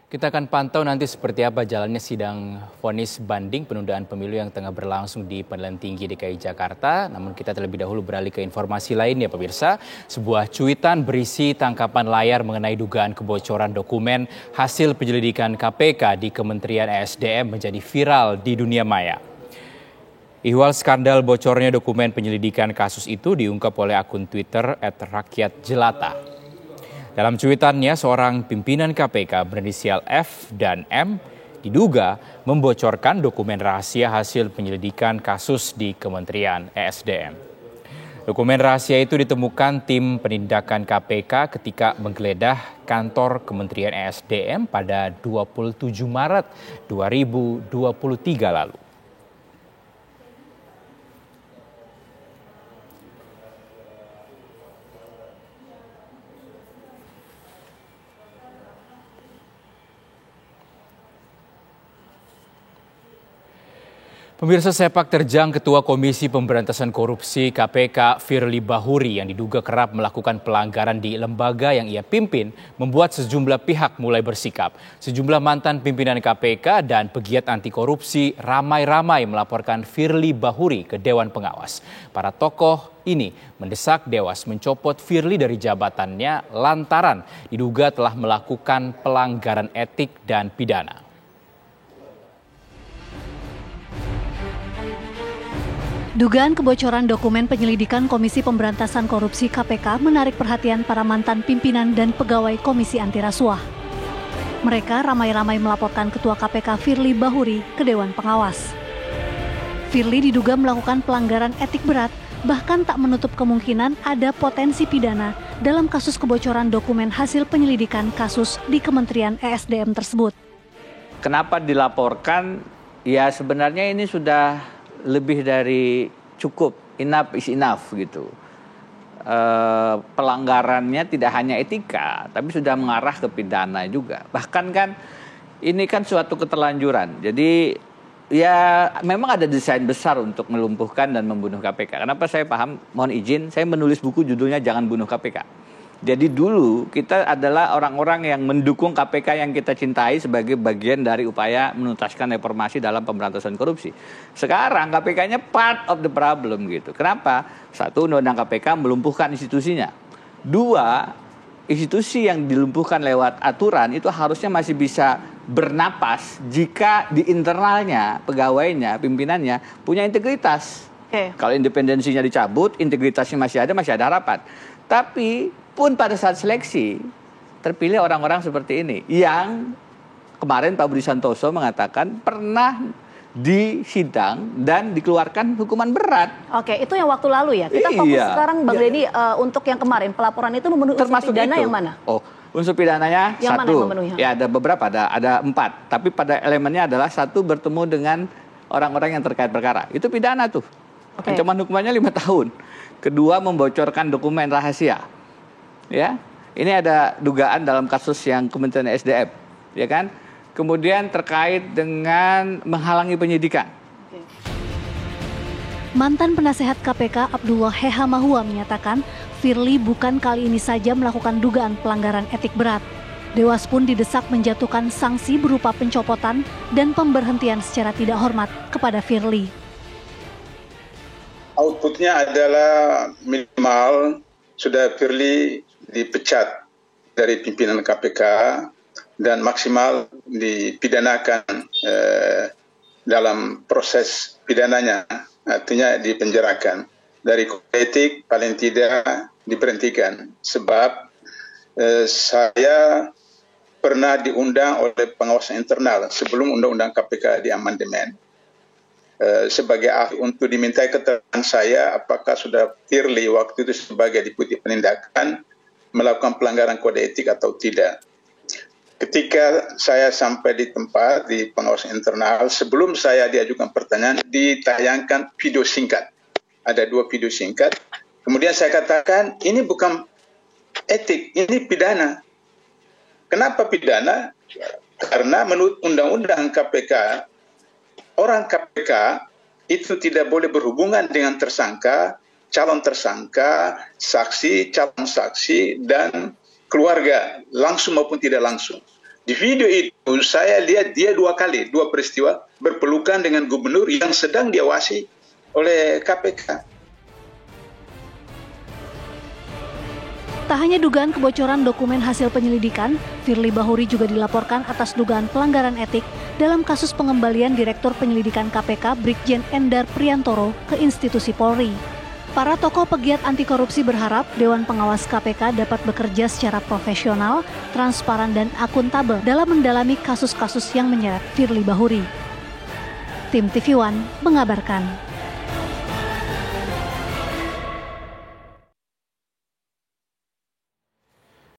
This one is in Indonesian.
Kita akan pantau nanti seperti apa jalannya sidang vonis banding penundaan pemilu yang tengah berlangsung di Pengadilan Tinggi DKI Jakarta. Namun kita terlebih dahulu beralih ke informasi lainnya pemirsa. Sebuah cuitan berisi tangkapan layar mengenai dugaan kebocoran dokumen hasil penyelidikan KPK di Kementerian ESDM menjadi viral di dunia maya. Ihwal skandal bocornya dokumen penyelidikan kasus itu diungkap oleh akun Twitter @rakyatjelata. Dalam cuitannya, seorang pimpinan KPK berinisial F dan M diduga membocorkan dokumen rahasia hasil penyelidikan kasus di Kementerian ESDM. Dokumen rahasia itu ditemukan tim penindakan KPK ketika menggeledah kantor Kementerian ESDM pada 27 Maret 2023 lalu. Pemirsa, sepak terjang Ketua Komisi Pemberantasan Korupsi KPK Firly Bahuri yang diduga kerap melakukan pelanggaran di lembaga yang ia pimpin membuat sejumlah pihak mulai bersikap. Sejumlah mantan pimpinan KPK dan pegiat anti korupsi ramai-ramai melaporkan Firly Bahuri ke Dewan Pengawas. Para tokoh ini mendesak Dewas mencopot Firly dari jabatannya lantaran diduga telah melakukan pelanggaran etik dan pidana. Dugaan kebocoran dokumen penyelidikan Komisi Pemberantasan Korupsi KPK menarik perhatian para mantan pimpinan dan pegawai Komisi Anti Rasuah. Mereka ramai-ramai melaporkan Ketua KPK Firly Bahuri ke Dewan Pengawas. Firly diduga melakukan pelanggaran etik berat, bahkan tak menutup kemungkinan ada potensi pidana dalam kasus kebocoran dokumen hasil penyelidikan kasus di Kementerian ESDM tersebut. Kenapa dilaporkan? Ya sebenarnya ini sudah lebih dari cukup, enough is enough gitu. Pelanggarannya tidak hanya etika, tapi sudah mengarah ke pidana juga. Bahkan kan ini kan suatu keterlanjuran. Jadi ya memang ada desain besar untuk melumpuhkan dan membunuh KPK. Kenapa saya paham? Mohon izin, saya menulis buku judulnya Jangan Bunuh KPK. Jadi dulu kita adalah orang-orang yang mendukung KPK yang kita cintai sebagai bagian dari upaya menuntaskan reformasi dalam pemberantasan korupsi. Sekarang KPK-nya part of the problem gitu. Kenapa? Satu, undang-undang KPK melumpuhkan institusinya. Dua, institusi yang dilumpuhkan lewat aturan itu harusnya masih bisa bernapas jika di internalnya, pegawainya, pimpinannya punya integritas. Kalau independensinya dicabut, integritasnya masih ada harapan. Tapi pun pada saat seleksi terpilih orang-orang seperti ini yang kemarin Pak Budi Santoso mengatakan pernah disidang dan dikeluarkan hukuman berat. Oke, itu yang waktu lalu ya. Kita fokus sekarang Bang Deddy untuk yang kemarin pelaporan itu memenuhi unsur pidana itu. Yang mana? Oh, unsur pidananya yang satu. Mana yang memenuhi? Ya ada beberapa, ada 4. Tapi pada elemennya adalah satu, bertemu dengan orang-orang yang terkait perkara. Itu pidana tuh. Ancaman hukumannya 5 tahun. Kedua, membocorkan dokumen rahasia. Ya, ini ada dugaan dalam kasus yang Kementerian SDM, ya kan? Kemudian terkait dengan menghalangi penyidikan. Mantan penasehat KPK Abdullah Heha Mahua menyatakan Firly bukan kali ini saja melakukan dugaan pelanggaran etik berat. Dewas pun didesak menjatuhkan sanksi berupa pencopotan dan pemberhentian secara tidak hormat kepada Firly. Outputnya adalah minimal sudah Firly dipecat dari pimpinan KPK dan maksimal dipidanakan dalam proses pidananya, artinya dipenjarakan. Dari kode etik paling tidak diberhentikan sebab saya pernah diundang oleh pengawas internal sebelum undang-undang KPK diamandemen sebagai ahli untuk dimintai keterangan saya apakah sudah Firly waktu itu sebagai deputi penindakan melakukan pelanggaran kode etik atau tidak. Ketika saya sampai di tempat di pengawas internal, sebelum saya diajukan pertanyaan, ditayangkan video singkat. Ada 2 video singkat. Kemudian saya katakan, ini bukan etik, ini pidana. Kenapa pidana? Karena menurut undang-undang KPK, orang KPK itu tidak boleh berhubungan dengan tersangka, calon tersangka, saksi, calon saksi, dan keluarga, langsung maupun tidak langsung. Di video itu saya lihat dia dua peristiwa berpelukan dengan gubernur yang sedang diawasi oleh KPK. Tak hanya dugaan kebocoran dokumen hasil penyelidikan, Firly Bahuri juga dilaporkan atas dugaan pelanggaran etik dalam kasus pengembalian Direktur Penyelidikan KPK Brigjen Endar Priantoro ke institusi Polri. Para tokoh pegiat anti korupsi berharap Dewan Pengawas KPK dapat bekerja secara profesional, transparan, dan akuntabel dalam mendalami kasus-kasus yang menyeret Firly Bahuri. Tim TV One mengabarkan.